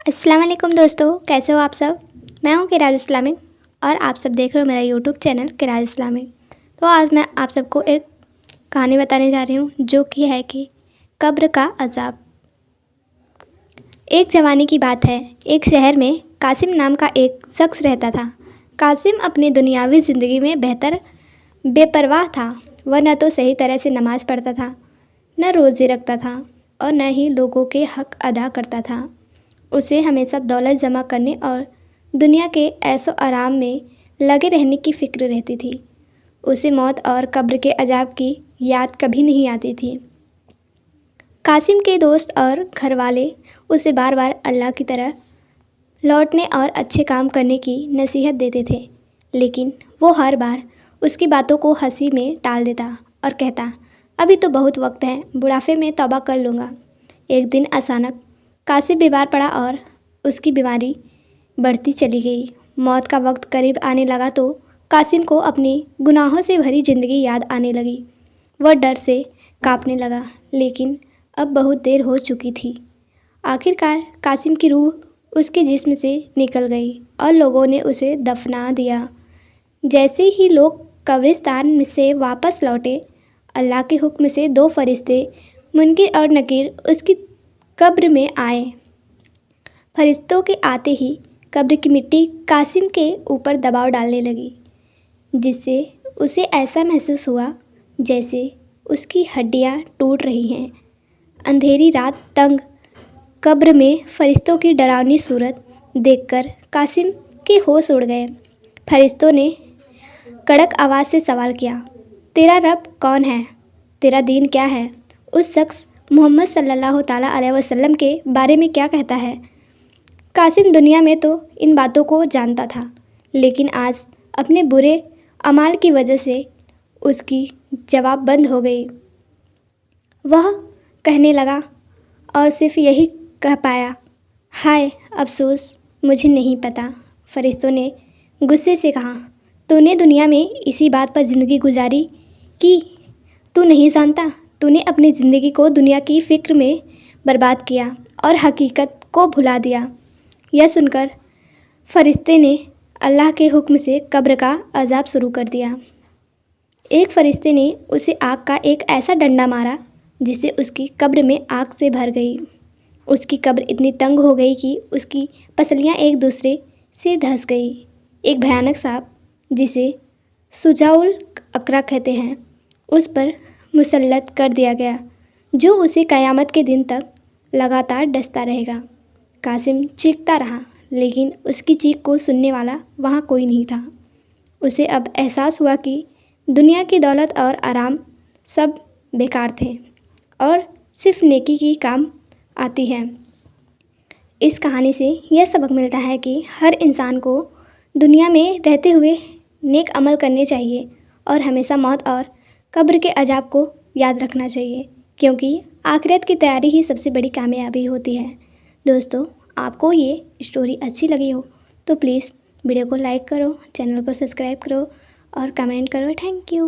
अस्सलाम वालेकुम दोस्तों, कैसे हो आप सब। मैं हूं किराज इस्लामिक और आप सब देख रहे हो मेरा यूट्यूब चैनल किराज इस्लामिक। तो आज मैं आप सबको एक कहानी बताने जा रही हूं जो कि है कि कब्र का अजाब। एक ज़माने की बात है, एक शहर में कासिम नाम का एक शख्स रहता था। कासिम अपनी दुनियावी ज़िंदगी में बेपरवाह था। वह न तो सही तरह से नमाज़ पढ़ता था, न रोज़े रखता था और न ही लोगों के हक़ अदा करता था। उसे हमेशा दौलत जमा करने और दुनिया के ऐशो आराम में लगे रहने की फ़िक्र रहती थी। उसे मौत और कब्र के अजाब की याद कभी नहीं आती थी। कासिम के दोस्त और घर वाले उसे बार बार अल्लाह की तरफ लौटने और अच्छे काम करने की नसीहत देते थे, लेकिन वो हर बार उसकी बातों को हंसी में टाल देता और कहता, अभी तो बहुत वक्त है, बुढ़ापे में तौबा कर लूँगा। एक दिन अचानक कासिम बीमार पड़ा और उसकी बीमारी बढ़ती चली गई। मौत का वक्त करीब आने लगा तो कासिम को अपनी गुनाहों से भरी ज़िंदगी याद आने लगी। वह डर से कांपने लगा, लेकिन अब बहुत देर हो चुकी थी। आखिरकार कासिम की रूह उसके जिस्म से निकल गई और लोगों ने उसे दफना दिया। जैसे ही लोग कब्रिस्तान से वापस लौटे, अल्लाह के हुक्म से दो फरिश्ते मुनकिर और नकीर उसकी कब्र में आए। फरिश्तों के आते ही कब्र की मिट्टी कासिम के ऊपर दबाव डालने लगी, जिससे उसे ऐसा महसूस हुआ जैसे उसकी हड्डियां टूट रही हैं। अंधेरी रात, तंग कब्र में फरिश्तों की डरावनी सूरत देखकर कासिम के होश उड़ गए। फरिश्तों ने कड़क आवाज़ से सवाल किया, तेरा रब कौन है? तेरा दीन क्या है? उस शख्स मोहम्मद सल्लल्लाहु ताला अलैहि वसल्लम के बारे में क्या कहता है? कासिम दुनिया में तो इन बातों को जानता था, लेकिन आज अपने बुरे अमाल की वजह से उसकी जवाब बंद हो गई। वह कहने लगा और सिर्फ यही कह पाया, हाय अफसोस, मुझे नहीं पता। फरिश्तों ने गुस्से से कहा, तूने दुनिया में इसी बात पर ज़िंदगी गुजारी कि तू नहीं जानता? तूने अपनी ज़िंदगी को दुनिया की फ़िक्र में बर्बाद किया और हकीकत को भुला दिया। यह सुनकर फरिश्ते ने अल्लाह के हुक्म से कब्र का अजाब शुरू कर दिया। एक फरिश्ते ने उसे आग का एक ऐसा डंडा मारा जिससे उसकी कब्र में आग से भर गई। उसकी कब्र इतनी तंग हो गई कि उसकी पसलियां एक दूसरे से धंस गई। एक भयानक सांप, जिसे सुजाउल अकरा कहते हैं, उस पर मुसल्लत कर दिया गया, जो उसे क़यामत के दिन तक लगातार डसता रहेगा। कासिम चीखता रहा, लेकिन उसकी चीख को सुनने वाला वहाँ कोई नहीं था। उसे अब एहसास हुआ कि दुनिया की दौलत और आराम सब बेकार थे और सिर्फ नेकी की काम आती है। इस कहानी से यह सबक मिलता है कि हर इंसान को दुनिया में रहते हुए नेक अमल करने चाहिए और हमेशा मौत और कब्र के अजाब को याद रखना चाहिए, क्योंकि आखिरत की तैयारी ही सबसे बड़ी कामयाबी होती है। दोस्तों, आपको ये स्टोरी अच्छी लगी हो तो प्लीज़ वीडियो को लाइक करो, चैनल को सब्सक्राइब करो और कमेंट करो। Thank you.